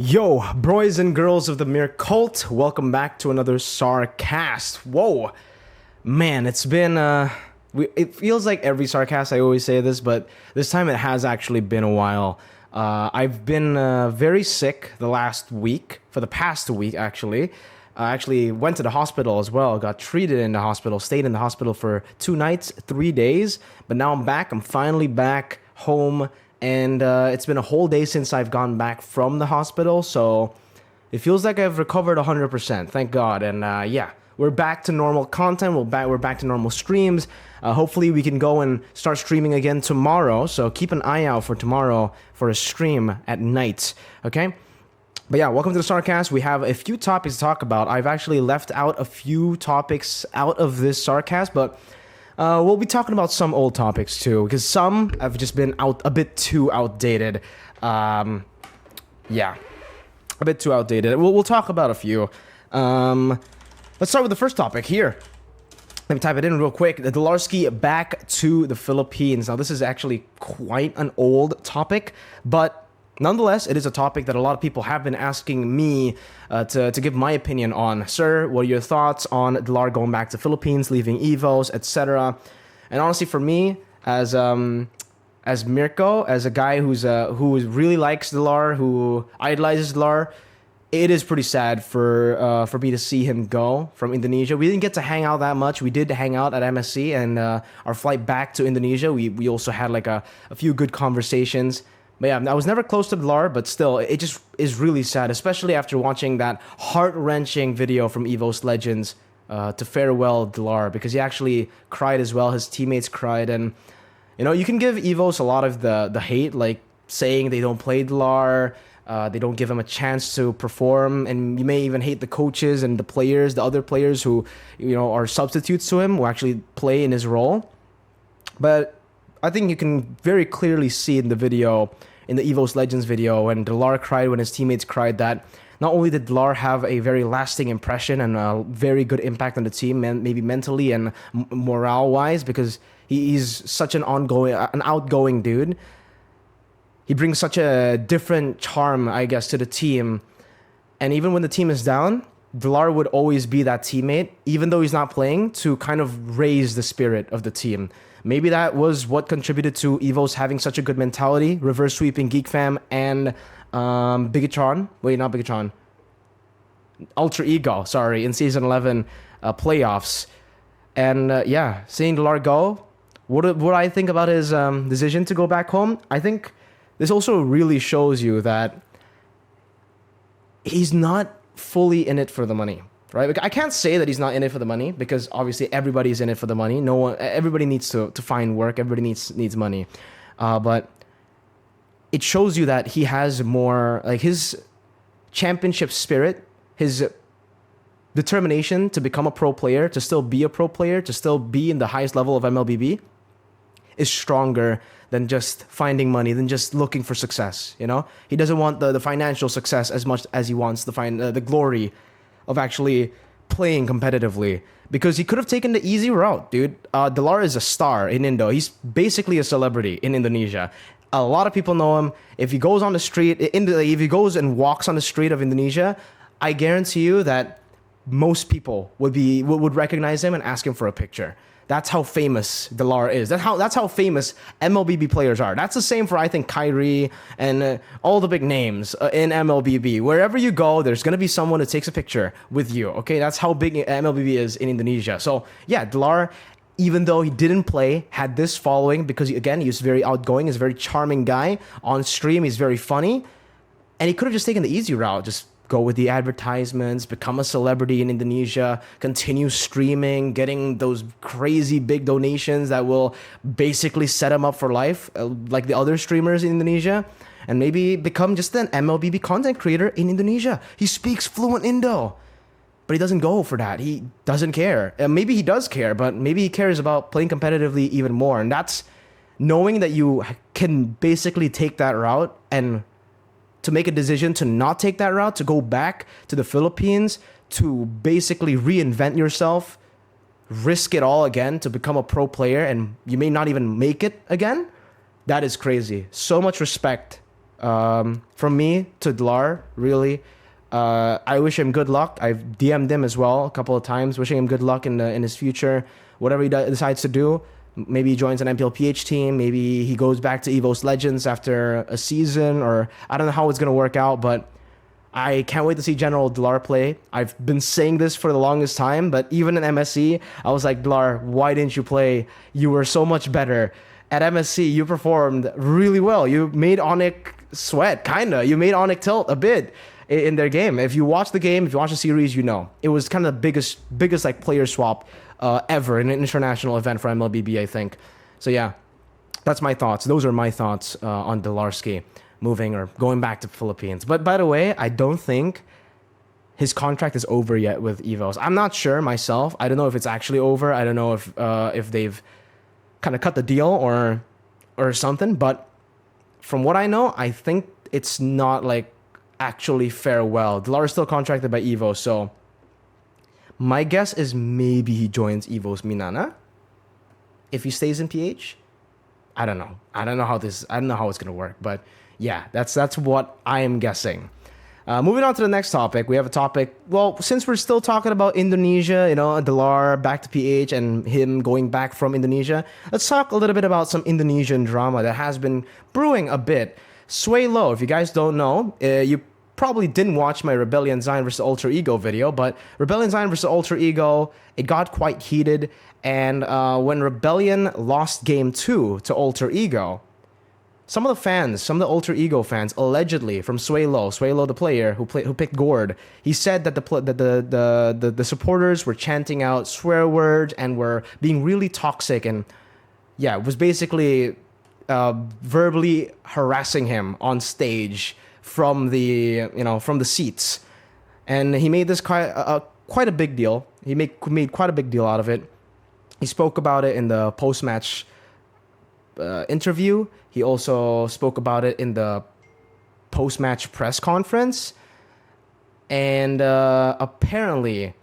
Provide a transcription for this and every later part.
Yo, boys and girls of the Mere Cult, welcome back to another Sarcast. Whoa, man, it's been, it feels like every Sarcast I always say this, but this time it has actually been a while. I've been very sick the past week actually. I actually went to the hospital as well, got treated in the hospital, stayed in the hospital for 2 nights, 3 days, but now I'm back, I'm finally back home. And it's been a whole day since I've gone back from the hospital, so it feels like I've recovered 100%, thank God. And yeah, we're back to normal content, we're back to normal streams. Hopefully we can go and start streaming again tomorrow, so keep an eye out for tomorrow for a stream at night, okay? But yeah, welcome to the Sarcast. We have a few topics to talk about. I've actually left out a few topics out of this Sarcast, but we'll be talking about some old topics too, because some have just been a bit too outdated. Yeah, a bit too outdated. We'll talk about a few. Let's start with the first topic here. Let me type it in real quick. The DLAR back to the Philippines. Now, this is actually quite an old topic, but nonetheless, it is a topic that a lot of people have been asking me to give my opinion on. Sir, what are your thoughts on DLAR going back to Philippines, leaving EVOs, etc.? And honestly, for me, as Mirko, as a guy who really likes DLAR, who idolizes DLAR, it is pretty sad for me to see him go from Indonesia. We didn't get to hang out that much. We did hang out at MSC, and our flight back to Indonesia, we also had like a few good conversations. But yeah, I was never close to DLAR, but still, it just is really sad, especially after watching that heart-wrenching video from EVOS Legends to farewell DLAR, because he actually cried as well. His teammates cried, and you know, you can give EVOS a lot of the hate, like saying they don't play DLAR, they don't give him a chance to perform, and you may even hate the coaches and the other players who, you know, are substitutes to him, who actually play in his role. But I think you can very clearly see in the video, in the EVOS Legends video, when DLAR cried, when his teammates cried, that not only did DLAR have a very lasting impression and a very good impact on the team, maybe mentally and morale-wise, because he's such an outgoing dude. He brings such a different charm, I guess, to the team. And even when the team is down, DLAR would always be that teammate, even though he's not playing, to kind of raise the spirit of the team. Maybe that was what contributed to EVOS having such a good mentality, reverse sweeping GeekFam and Bigatron. Wait, not Bigatron. Ultra Ego, sorry, in Season 11 playoffs. And yeah, seeing DLAR go, what I think about his decision to go back home, I think this also really shows you that he's not fully in it for the money. Right? Like, I can't say that he's not in it for the money, because obviously everybody's in it for the money. Everybody needs to find work. Everybody needs money. But it shows you that he has more, like, his championship spirit, his determination to become a pro player, to still be a pro player, to still be in the highest level of MLBB is stronger than just finding money, than just looking for success. You know, he doesn't want the financial success as much as he wants to find the glory of actually playing competitively, because he could have taken the easy route, dude. DLAR is a star in Indo. He's basically a celebrity in Indonesia. A lot of people know him. If he goes on the street, if he goes and walks on the street of Indonesia, I guarantee you that most people would recognize him and ask him for a picture. That's how famous DLAR is. That's how famous MLBB players are. That's the same for, I think, Kairi and all the big names in MLBB. Wherever you go, there's going to be someone who takes a picture with you. Okay, that's how big MLBB is in Indonesia. So yeah, DLAR, even though he didn't play, had this following because, again, he's very outgoing. He's a very charming guy. On stream, he's very funny. And he could have just taken the easy route, just go with the advertisements, become a celebrity in Indonesia, continue streaming, getting those crazy big donations that will basically set him up for life, like the other streamers in Indonesia, and maybe become just an MLBB content creator in Indonesia. He speaks fluent Indo, but he doesn't go for that. He doesn't care. Maybe he does care, but maybe he cares about playing competitively even more. And that's knowing that you can basically take that route, and to make a decision to not take that route, to go back to the Philippines, to basically reinvent yourself, risk it all again to become a pro player, and you may not even make it again. That is crazy. So much respect From me to DLAR, really. I wish him good luck. I've DM'd him as well a couple of times, wishing him good luck in his future, whatever he decides to do. Maybe he joins an MPLPH team. Maybe he goes back to EVOS Legends after a season, or I don't know how it's gonna work out. But I can't wait to see General DLAR play. I've been saying this for the longest time, but even in MSC, I was like, DLAR, why didn't you play? You were so much better. At MSC, you performed really well. You made ONIC sweat, kinda. You made ONIC tilt a bit in their game. If you watch the game, if you watch the series, you know. It was kind of the biggest like player swap ever in an international event for MLBB, I think. So yeah, that's my thoughts. Those are my thoughts on DLARski moving or going back to Philippines. But by the way, I don't think his contract is over yet with EVOS. I'm not sure myself. I don't know if it's actually over. I don't know if they've kind of cut the deal or something. But from what I know, I think it's not like actually farewell. DLAR is still contracted by EVOS, so my guess is maybe he joins EVOS Minana if he stays in PH. I don't know. I don't know how it's gonna work, but yeah, that's what I am guessing. Moving on to the next topic, we have a topic. Well, since we're still talking about Indonesia, you know, DLAR back to PH and him going back from Indonesia, let's talk a little bit about some Indonesian drama that has been brewing a bit. Swaylow, if you guys don't know, you probably didn't watch my Rebellion Zion versus Alter Ego video, but Rebellion Zion versus Alter Ego, it got quite heated, and when Rebellion lost game 2 to Alter Ego, some of the Alter Ego fans, allegedly from Swaylow the player who picked Gord, he said that the supporters were chanting out swear words and were being really toxic, and yeah, it was basically verbally harassing him on stage from the seats, and he made this quite a big deal. He made quite a big deal out of it. He spoke about it in the post-match interview. He also spoke about it in the post-match press conference, and apparently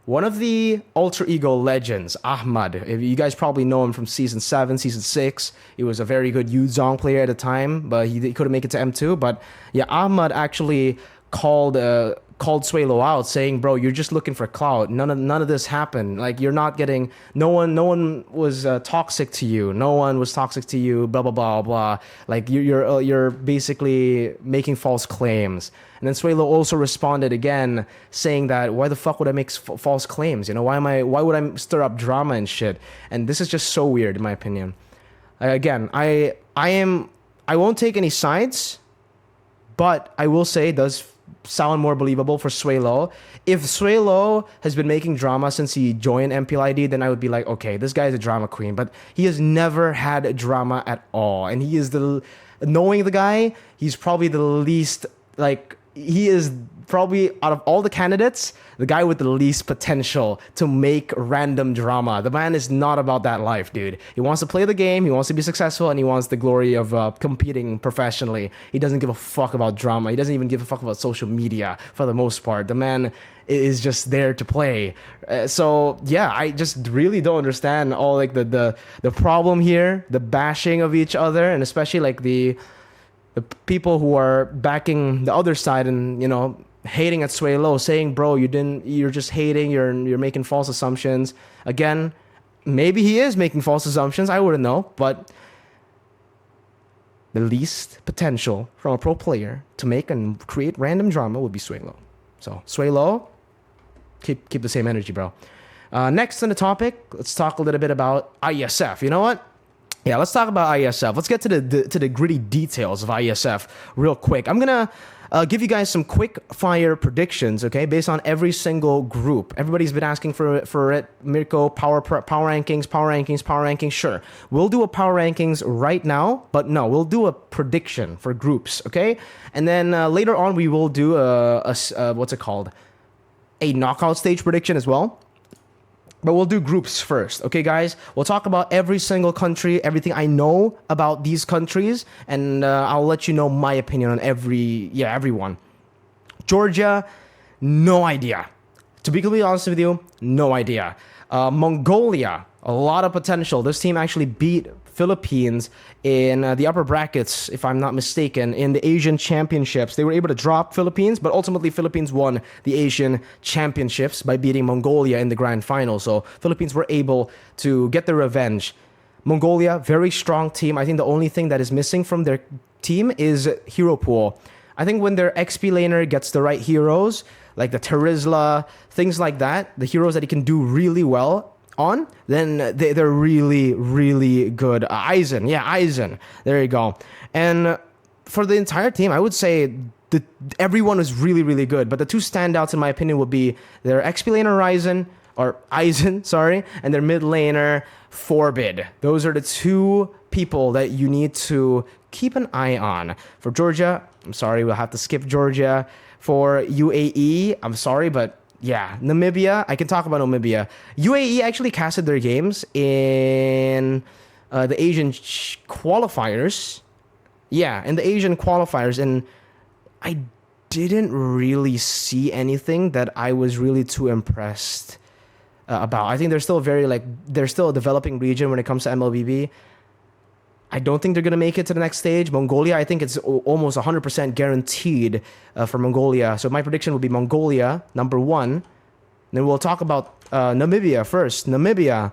one of the Alter Ego legends, Ahmad, if you guys probably know him from Season 7, Season 6. He was a very good Yuzong player at the time, but he couldn't make it to M2. But yeah, Ahmad actually called Swaylow out, saying, bro, you're just looking for clout. None of this happened. Like, you're not getting, no one was toxic to you. No one was toxic to you, blah, blah, blah, blah. Like, you're basically making false claims. And then Swaylow also responded again, saying that, why the fuck would I make false claims? You know, why would I stir up drama and shit? And this is just so weird, in my opinion. Again, I won't take any sides, but I will say it does sound more believable for Swaylow. If Swaylow has been making drama since he joined MPLID, then I would be like, okay, this guy is a drama queen. But he has never had drama at all. And he is knowing the guy, he's probably the least, like, he is probably, out of all the candidates, the guy with the least potential to make random drama. The man is not about that life, dude. He wants to play the game, he wants to be successful, and he wants the glory of competing professionally. He doesn't give a fuck about drama. He doesn't even give a fuck about social media for the most part. The man is just there to play. So yeah, I just really don't understand all like the problem here, the bashing of each other, and especially like the people who are backing the other side and, you know, hating at Swaylow, saying, bro, you're just hating, you're making false assumptions. Again, maybe he is making false assumptions, I wouldn't know, but the least potential from a pro player to make and create random drama would be Swaylow. So Swaylow, keep the same energy, bro. Next on the topic, let's talk a little bit about IESF. You know what? Yeah, let's talk about IESF. Let's get to the gritty details of IESF real quick. I'm gonna give you guys some quick fire predictions, okay, based on every single group. Everybody's been asking for it. Mirko, power rankings. Sure, we'll do a power rankings right now, but no, we'll do a prediction for groups, okay? And then later on, we will do a what's it called? A knockout stage prediction as well. But we'll do groups first, okay, guys? We'll talk about every single country, everything I know about these countries, and I'll let you know my opinion on everyone. Georgia, no idea. To be completely honest with you, no idea. Mongolia, a lot of potential. This team actually beat Philippines in the upper brackets, if I'm not mistaken, in the Asian Championships. They were able to drop Philippines, but ultimately Philippines won the Asian Championships by beating Mongolia in the grand final. So Philippines were able to get their revenge. Mongolia, very strong team. I think the only thing that is missing from their team is hero pool. I think when their XP laner gets the right heroes, like the Terizla, things like that, the heroes that he can do really well on, then they're really, really good. Aizen. There you go. And for the entire team, I would say everyone was really, really good. But the two standouts, in my opinion, would be their XP laner Aizen, and their mid laner Forbid. Those are the two people that you need to keep an eye on. For Georgia, I'm sorry, we'll have to skip Georgia. For UAE, I'm sorry, but yeah, Namibia, I can talk about Namibia. UAE actually casted their games in the Asian qualifiers. Yeah, in the Asian qualifiers, and I didn't really see anything that I was really too impressed about. I think they're still they're still a developing region when it comes to MLBB. I don't think they're going to make it to the next stage. Mongolia, I think it's almost 100% guaranteed for Mongolia. So my prediction would be Mongolia, number 1. Then we'll talk about Namibia first. Namibia.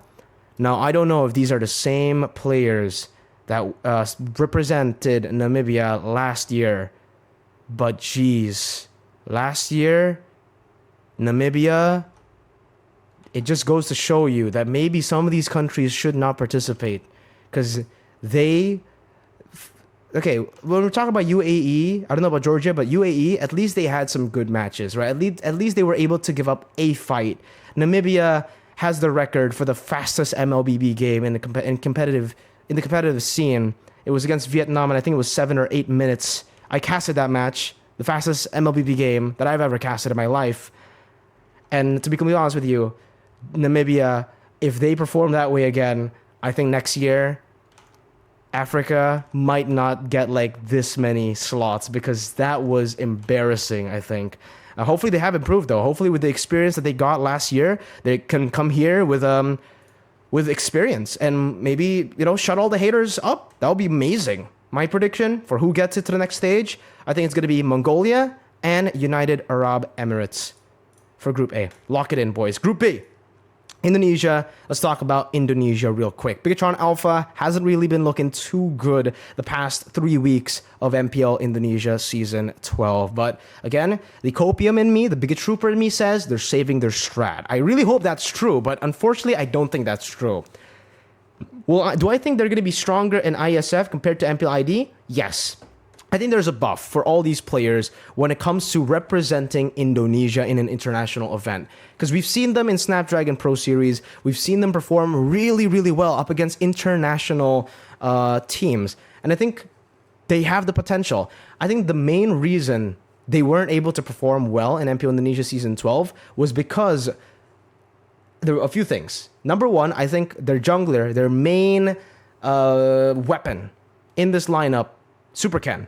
Now, I don't know if these are the same players that represented Namibia last year. But geez, last year, Namibia, it just goes to show you that maybe some of these countries should not participate. Because when we're talking about UAE, I don't know about Georgia, but UAE, at least they had some good matches, right? At least they were able to give up a fight. Namibia has the record for the fastest MLBB game in the competitive scene. It was against Vietnam, and I think it was 7 or 8 minutes. I casted that match, the fastest MLBB game that I've ever casted in my life. And to be completely honest with you, Namibia, if they perform that way again, I think next year Africa might not get like this many slots, because that was embarrassing, I think. Hopefully they have improved, though. Hopefully with the experience that they got last year, they can come here with experience and maybe, shut all the haters up. That would be amazing. My prediction for who gets it to the next stage, I think it's going to be Mongolia and United Arab Emirates for Group A. Lock it in, boys. Group B. Indonesia. Let's talk about Indonesia real quick. Bigatron Alpha hasn't really been looking too good the past 3 weeks of MPL Indonesia Season 12. But again, the copium in me, the Bigot Trooper in me says they're saving their strat. I really hope that's true, but unfortunately, I don't think that's true. Well, do I think they're going to be stronger in IESF compared to MPL ID? Yes. I think there's a buff for all these players when it comes to representing Indonesia in an international event. Because we've seen them in Snapdragon Pro Series. We've seen them perform really, really well up against international teams. And I think they have the potential. I think the main reason they weren't able to perform well in MPL Indonesia Season 12 was because there were a few things. Number one, I think their jungler, their main weapon in this lineup, Super Ken,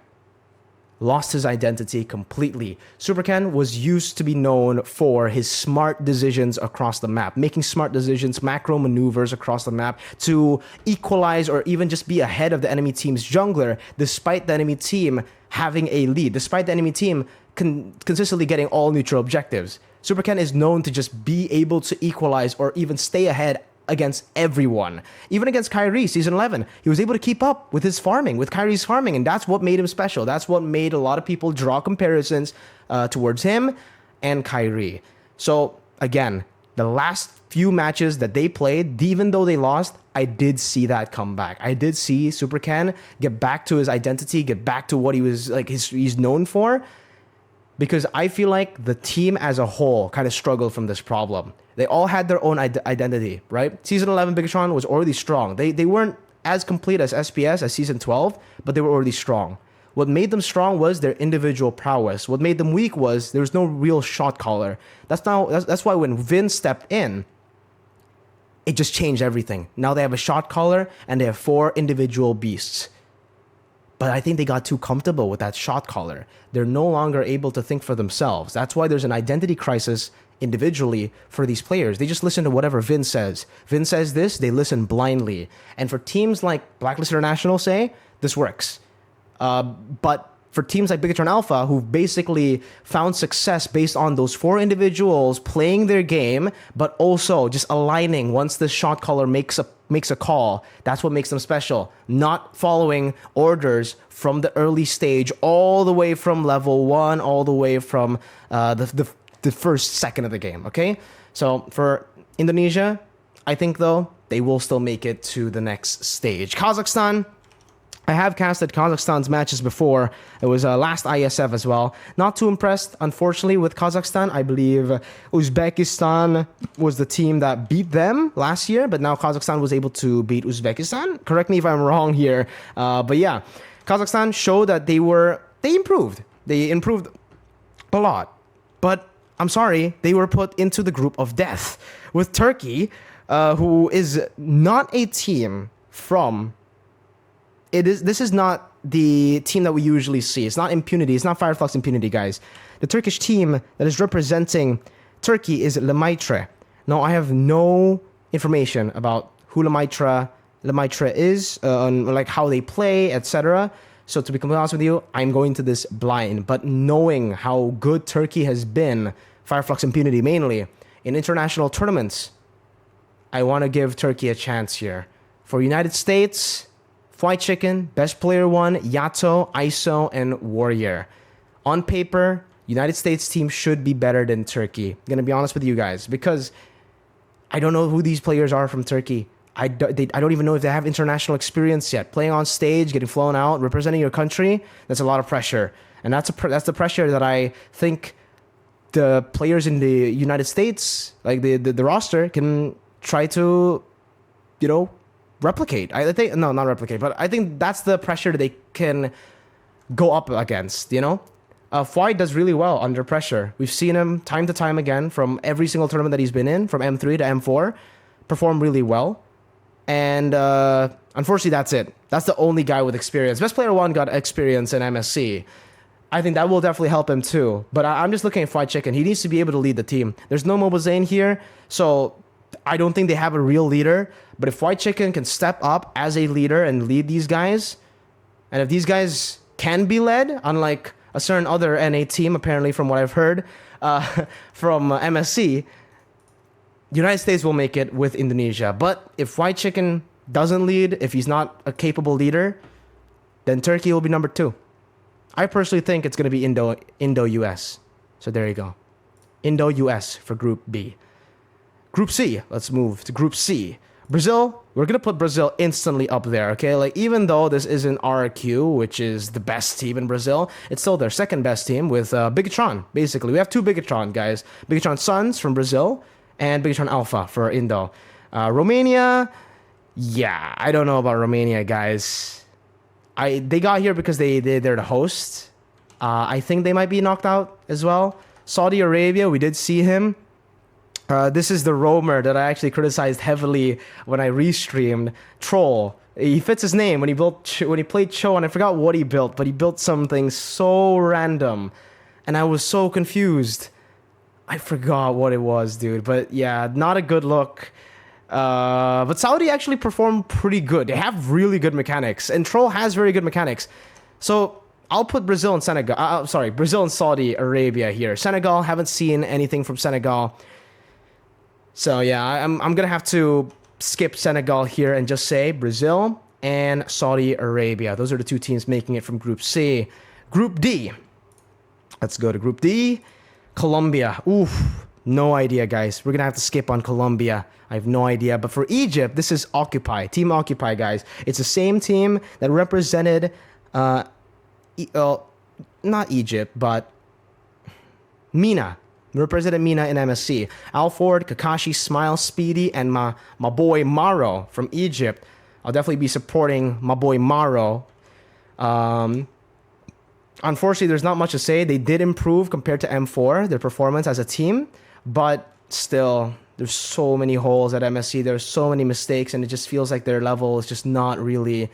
lost his identity completely. Super Ken was used to be known for his smart decisions across the map, making smart decisions, macro maneuvers across the map to equalize or even just be ahead of the enemy team's jungler, despite the enemy team having a lead, despite the enemy team consistently getting all neutral objectives. Super Ken is known to just be able to equalize or even stay ahead against everyone. Even against Kairi, Season 11, he was able to keep up with his farming, with Kairi's farming, and that's what made him special. That's what made a lot of people draw comparisons towards him and Kairi. So, again, the last few matches that they played, even though they lost, I did see that come back. I did see Super Ken get back to his identity, get back to what he was like he's known for, because I feel like the team as a whole kind of struggled from this problem. They all had their own identity, right? Season 11 Bigatron was already strong. They weren't as complete as SPS as Season 12, but they were already strong. What made them strong was their individual prowess. What made them weak was there was no real shot caller. That's why when Vin stepped in, it just changed everything. Now they have a shot caller and they have 4 individual beasts. But I think they got too comfortable with that shot caller. They're no longer able to think for themselves. That's why there's an identity crisis individually for these players. They just listen to whatever Vin says. Vin says this, they listen blindly. And for teams like Blacklist International, say, this works. But for teams like Bigatron Alpha, who've basically found success based on those 4 individuals playing their game, but also just aligning once the shot caller makes a call, that's what makes them special. Not following orders from the early stage, all the way from level 1, all the way from the first second of the game, okay? So for Indonesia, I think, though, they will still make it to the next stage. Kazakhstan, I have casted Kazakhstan's matches before. It was last IESF as well. Not too impressed, unfortunately, with Kazakhstan. I believe Uzbekistan was the team that beat them last year, but now Kazakhstan was able to beat Uzbekistan. Correct me if I'm wrong here. But yeah, Kazakhstan showed that they improved. They improved a lot. But I'm sorry, they were put into the group of death with Turkey, who is not a team from... This is not the team that we usually see. It's not Impunity. It's not Fireflux Impunity, guys. The Turkish team that is representing Turkey is Lemaitre. Now, I have no information about who Lemaitre is, like how they play, etc. So to be completely honest with you, I'm going to this blind. But knowing how good Turkey has been, Fireflux Impunity mainly, in international tournaments, I want to give Turkey a chance here. For United States... Fly Chicken, Best Player 1, Yato, ISO, and Warrior. On paper, United States team should be better than Turkey. I'm going to be honest with you guys, because I don't know who these players are from Turkey. I don't even know if they have international experience yet. Playing on stage, getting flown out, representing your country, that's a lot of pressure. And that's the pressure that I think the players in the United States, like the roster, can try to, replicate. I think no, not replicate, but I think that's the pressure that they can go up against. Fly does really well under pressure. We've seen him time to time again from every single tournament that he's been in, from M3 to M4, perform really well. And unfortunately, that's it. That's the only guy with experience. Best Player 1 got experience in MSC. I think that will definitely help him too. But I'm just looking at Fly Chicken. He needs to be able to lead the team. There's no Mobazane here, so I don't think they have a real leader. But if White Chicken can step up as a leader and lead these guys, and if these guys can be led, unlike a certain other NA team, apparently from what I've heard from MSC, United States will make it with Indonesia. But if White Chicken doesn't lead, if he's not a capable leader, then Turkey will be number 2. I personally think it's going to be Indo-US. So there you go. Indo-US for Group B. Group C, let's move to Group C. Brazil, we're going to put Brazil instantly up there, okay? Like, even though this isn't RQ, which is the best team in Brazil, it's still their second best team with Bigatron, basically. We have 2 Bigatron, guys. Bigatron Suns from Brazil and Bigatron Alpha for Indo. Romania, yeah, I don't know about Romania, guys. They got here because they're the host. I think they might be knocked out as well. Saudi Arabia, we did see him. This is the roamer that I actually criticized heavily when I restreamed. Troll. He fits his name when he played Cho, and I forgot what he built, but he built something so random, and I was so confused. I forgot what it was, dude. But yeah, not a good look. But Saudi actually performed pretty good. They have really good mechanics, and Troll has very good mechanics. So I'll put Brazil and Senegal. Brazil and Saudi Arabia here. Senegal, haven't seen anything from Senegal. So yeah, I'm gonna have to skip Senegal here and just say Brazil and Saudi Arabia. Those are the 2 teams making it from Group C. Group D. Let's go to Group D. Colombia. Oof. No idea, guys. We're gonna have to skip on Colombia. I have no idea. But for Egypt, this is Occupy. Team Occupy, guys. It's the same team that represented not Egypt, but Mina. Represented Mina in MSC. Alford, Kakashi, Smile, Speedy, and my boy Maro from Egypt. I'll definitely be supporting my boy Maro. Unfortunately, there's not much to say. They did improve compared to M4, their performance as a team. But still, there's so many holes at MSC. There's so many mistakes, and it just feels like their level is just not really...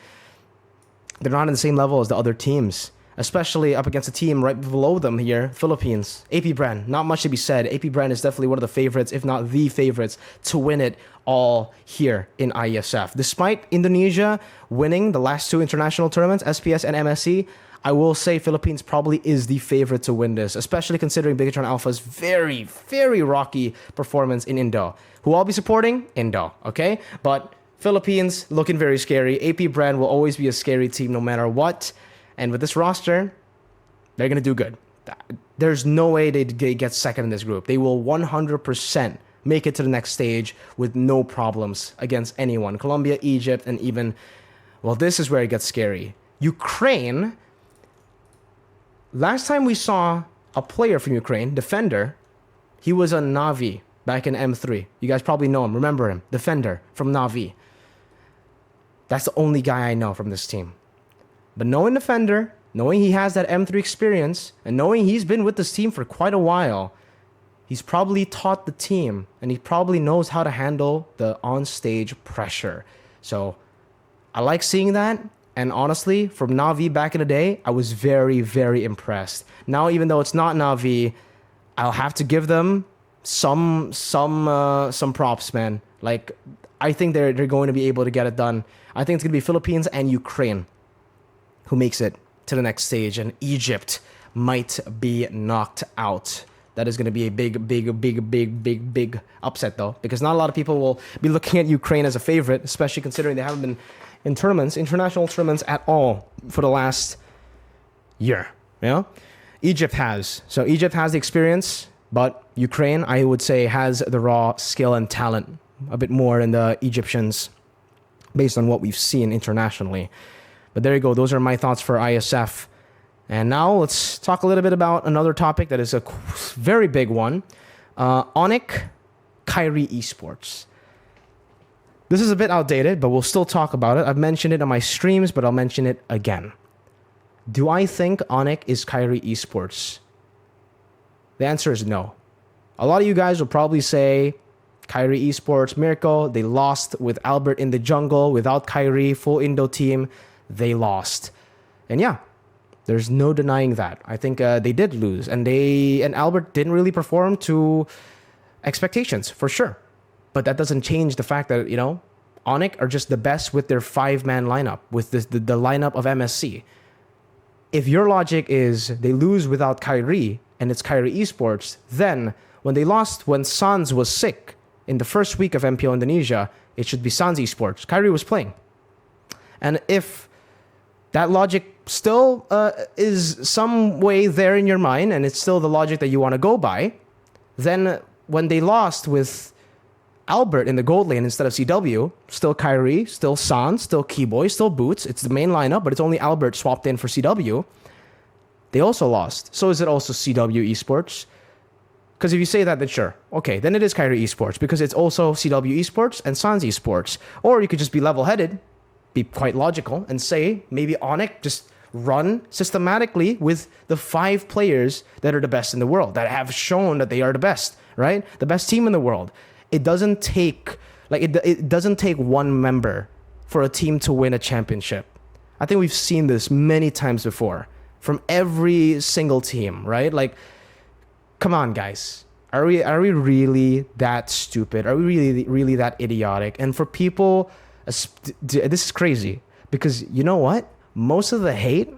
They're not on the same level as the other teams. especially up against a team right below them here, Philippines. AP Brand, not much to be said. AP Brand is definitely one of the favorites, if not the favorites, to win it all here in IESF. Despite Indonesia winning the last 2 international tournaments, SPS and MSC, I will say Philippines probably is the favorite to win this, especially considering Bigatron Alpha's very, very rocky performance in Indo. Who I'll be supporting? Indo, okay? But Philippines looking very scary. AP Brand will always be a scary team no matter what. And with this roster, they're going to do good. There's no way they get second in this group. They will 100% make it to the next stage with no problems against anyone. Colombia, Egypt, and even, well, this is where it gets scary. Ukraine, last time we saw a player from Ukraine, defender, he was a Navi back in M3. You guys probably know him, remember him, defender from Navi. That's the only guy I know from this team. But knowing defender, knowing he has that M3 experience, and knowing he's been with this team for quite a while, he's probably taught the team, and he probably knows how to handle the on-stage pressure. So I like seeing that. And honestly, from Navi back in the day, I was very, very impressed. Now, even though it's not Navi, I'll have to give them some props, man. Like, I think they're going to be able to get it done. I think it's going to be Philippines and Ukraine who makes it to the next stage, and Egypt might be knocked out. That is going to be a big upset, though, because not a lot of people will be looking at Ukraine as a favorite, especially considering they haven't been in tournaments, international tournaments at all for the last year. You know, Egypt has. So Egypt has the experience, but Ukraine, I would say, has the raw skill and talent a bit more than the Egyptians based on what we've seen internationally. But there you go. Those are my thoughts for ISF. And now let's talk a little bit about another topic that is a very big one. ONIC KAIRI Esports. This is a bit outdated, but we'll still talk about it. I've mentioned it on my streams, but I'll mention it again. Do I think ONIC is KAIRI Esports? The answer is no. A lot of you guys will probably say KAIRI Esports, Mirko, they lost with Albert in the jungle. Without KAIRI, full Indo team, they lost. And yeah, there's no denying that. I think they did lose, and Albert didn't really perform to expectations, for sure. But that doesn't change the fact that, you know, ONIC are just the best with their 5-man lineup, with the lineup of MSC. If your logic is they lose without KAIRI, and it's KAIRI Esports, then when they lost when Sans was sick in the first week of MPO Indonesia, it should be Sans Esports. KAIRI was playing. And if that logic still is some way there in your mind, and it's still the logic that you want to go by, then when they lost with Albert in the gold lane instead of CW, still KAIRI, still Sans, still Keyboy, still Boots. It's the main lineup, but it's only Albert swapped in for CW. They also lost. So is it also CW Esports? Because if you say that, then sure. Okay, then it is KAIRI Esports, because it's also CW Esports and Sans Esports. Or you could just be level-headed, be quite logical, and say maybe ONIC just run systematically with the 5 players that are the best in the world, that have shown that they are the best, right? The best team in the world. It doesn't take it doesn't take one member for a team to win a championship. I think we've seen this many times before from every single team, right? Like, come on, guys. Are we really that stupid? Are we really that idiotic? And for people, this is crazy, because you know what? Most of the hate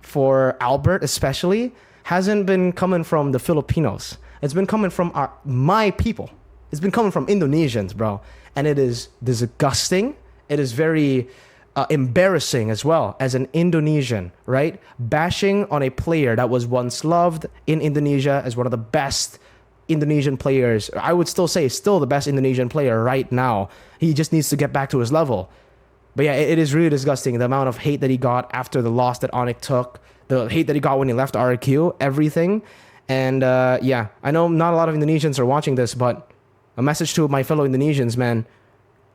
for Albert especially hasn't been coming from the Filipinos. It's been coming from my people. It's been coming from Indonesians, bro. And it is disgusting. It is very embarrassing as well as an Indonesian, right? Bashing on a player that was once loved in Indonesia as one of the best Indonesian players. I would still say still the best Indonesian player right now. He just needs to get back to his level. But yeah, it is really disgusting, the amount of hate that he got after the loss that ONIC took, the hate that he got when he left RQ, everything. And yeah, I know not a lot of Indonesians are watching this, but a message to my fellow Indonesians, man.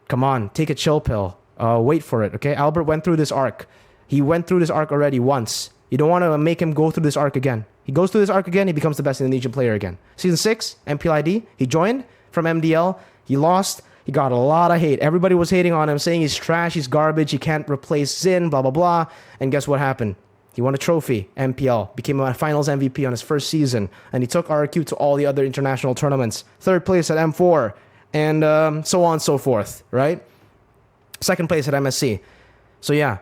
Come on, take a chill pill. Wait for it, okay? Albert went through this arc. He went through this arc already once. You don't want to make him go through this arc again. He goes through this arc again, he becomes the best Indonesian player again. Season 6, MPLID, he joined from MDL. He lost. He got a lot of hate. Everybody was hating on him, saying he's trash, he's garbage, he can't replace Zin, blah, blah, blah. And guess what happened? He won a trophy, MPL, became a finals MVP on his first season, and he took RQ to all the other international tournaments. Third place at M4, and so on and so forth, right? Second place at MSC. So yeah,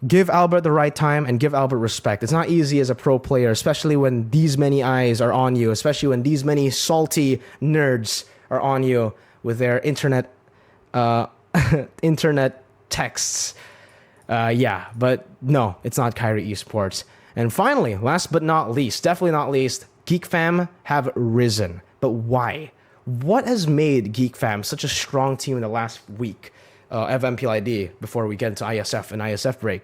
give Albert the right time and give Albert respect. It's not easy as a pro player, especially when these many eyes are on you, especially when these many salty nerds are on you with their internet internet texts. Yeah, but no, it's not Kairi Esports. And finally, last but not least, definitely not least, GeekFam have risen. But why? What has made GeekFam such a strong team in the last week of MPLID before we get into ISF and ISF break?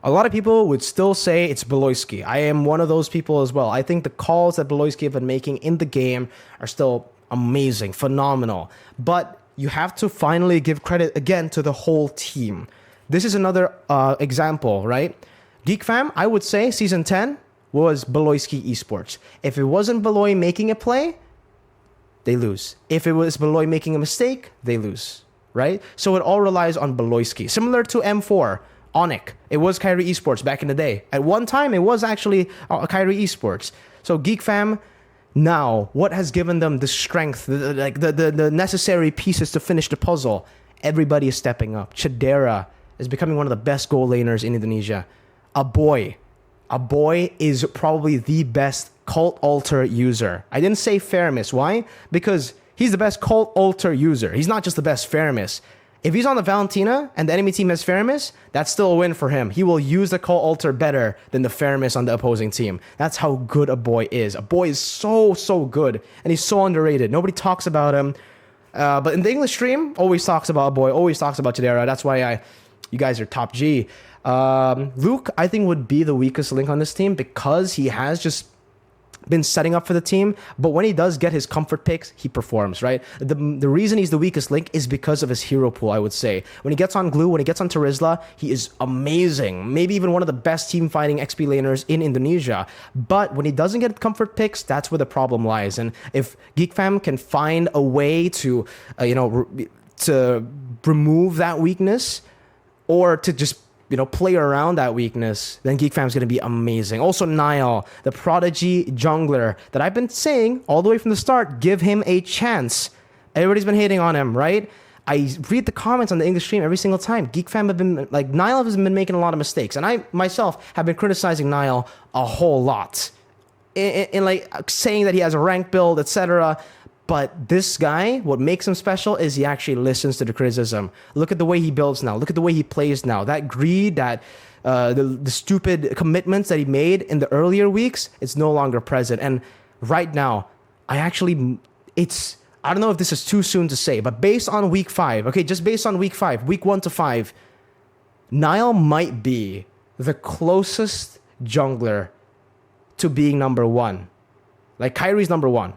A lot of people would still say it's Beloyski. I am one of those people as well. I think the calls that Beloyski have been making in the game are still amazing, phenomenal. But you have to finally give credit again to the whole team. This is another example, right? GeekFam, I would say Season 10 was Beloyski Esports. If it wasn't Beloy making a play, they lose. If it was Beloy making a mistake, they lose, right? So it all relies on Beloyski. Similar to M4, ONIC. It was Kairi Esports back in the day. At one time, it was actually Kairi Esports. So GeekFam, now, what has given them the strength, the necessary pieces to finish the puzzle? Everybody is stepping up. Chadera is becoming one of the best goal laners in Indonesia. A boy is probably the best cult altar user. I didn't say Faramis. Why? Because he's the best cult altar user. He's not just the best Faramis. If he's on the Valentina and the enemy team has Faramis, that's still a win for him. He will use the cult altar better than the Faramis on the opposing team. That's how good a boy is. A boy is so good, and he's so underrated. Nobody talks about him. But in the English stream, always talks about a boy, always talks about Chadera. That's why you guys are top G. Luke, I think, would be the weakest link on this team because he has just been setting up for the team, but when he does get his comfort picks, he performs, right? The reason he's the weakest link is because of his hero pool, I would say. When he gets on Glue, when he gets on Terizla, he is amazing. Maybe even one of the best team fighting XP laners in Indonesia. But when he doesn't get comfort picks, that's where the problem lies. And if GeekFam can find a way to, to remove that weakness or to just play around that weakness, then GeekFam is going to be amazing. Also, Niall, the prodigy jungler that I've been saying all the way from the start, give him a chance. Everybody's been hating on him, right? I read the comments on the English stream every single time. GeekFam have been, Niall has been making a lot of mistakes. And I, myself, have been criticizing Niall a whole lot. In saying that he has a rank build, etc., but this guy, what makes him special is he actually listens to the criticism. Look at the way he builds now. Look at the way he plays now. That greed, that the stupid commitments that he made in the earlier weeks, it's no longer present. And right now, I don't know if this is too soon to say, but based on week 5, okay, just based on week 5, week 1 to 5, Niall might be the closest jungler to being number 1. Kairi's number 1.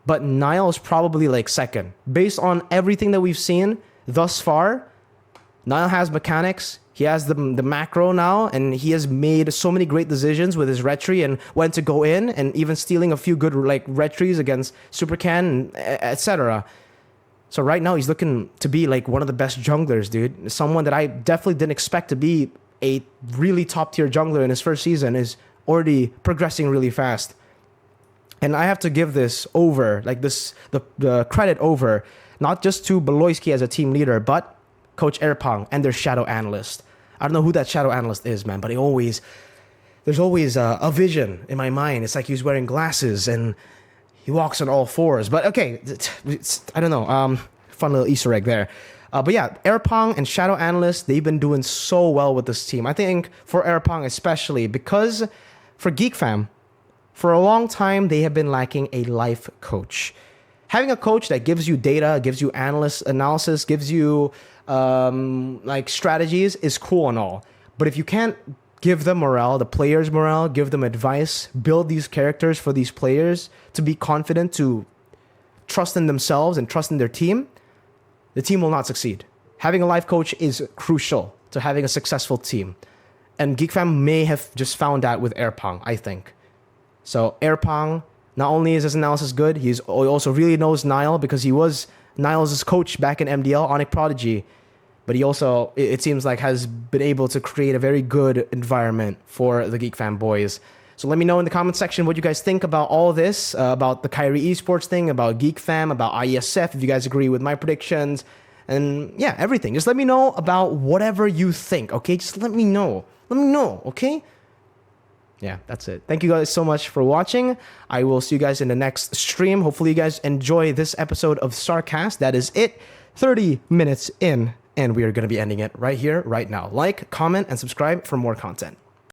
But Niall is probably second. Based on everything that we've seen thus far, Niall has mechanics. He has the macro now, and he has made so many great decisions with his retry and when to go in, and even stealing a few good retries against Supercan, etc. So right now he's looking to be one of the best junglers, dude. Someone that I definitely didn't expect to be a really top tier jungler in his first season is already progressing really fast. And I have to give this over, the credit over, not just to Beloyski as a team leader, but Coach Erpang and their shadow analyst. I don't know who that shadow analyst is, man, but there's always a vision in my mind. It's like he's wearing glasses and he walks on all fours. But okay, I don't know, fun little Easter egg there. But yeah, Erpang and shadow analyst, they've been doing so well with this team. I think for Erpang especially, because for GeekFam, for a long time, they have been lacking a life coach. Having a coach that gives you data, gives you analysis, gives you strategies is cool and all. But if you can't give them morale, the players morale, give them advice, build these characters for these players to be confident, to trust in themselves and trust in their team, the team will not succeed. Having a life coach is crucial to having a successful team. And GeekFam may have just found that with Erpang, I think. So Erpang, not only is his analysis good, he also really knows Niall because he was Niall's coach back in MDL, ONIC Prodigy. but he also, it seems like, has been able to create a very good environment for the GeekFam boys. So let me know in the comment section what you guys think about all this, about the Kairi Esports thing, about GeekFam, about IESF, if you guys agree with my predictions, and yeah, everything. Just let me know about whatever you think, okay? Just let me know. Let me know, okay? Yeah, that's it. Thank you guys so much for watching. I will see you guys in the next stream. Hopefully you guys enjoy this episode of StarCast. That is it. 30 minutes in, and we are going to be ending it right here, right now. Like, comment, and subscribe for more content.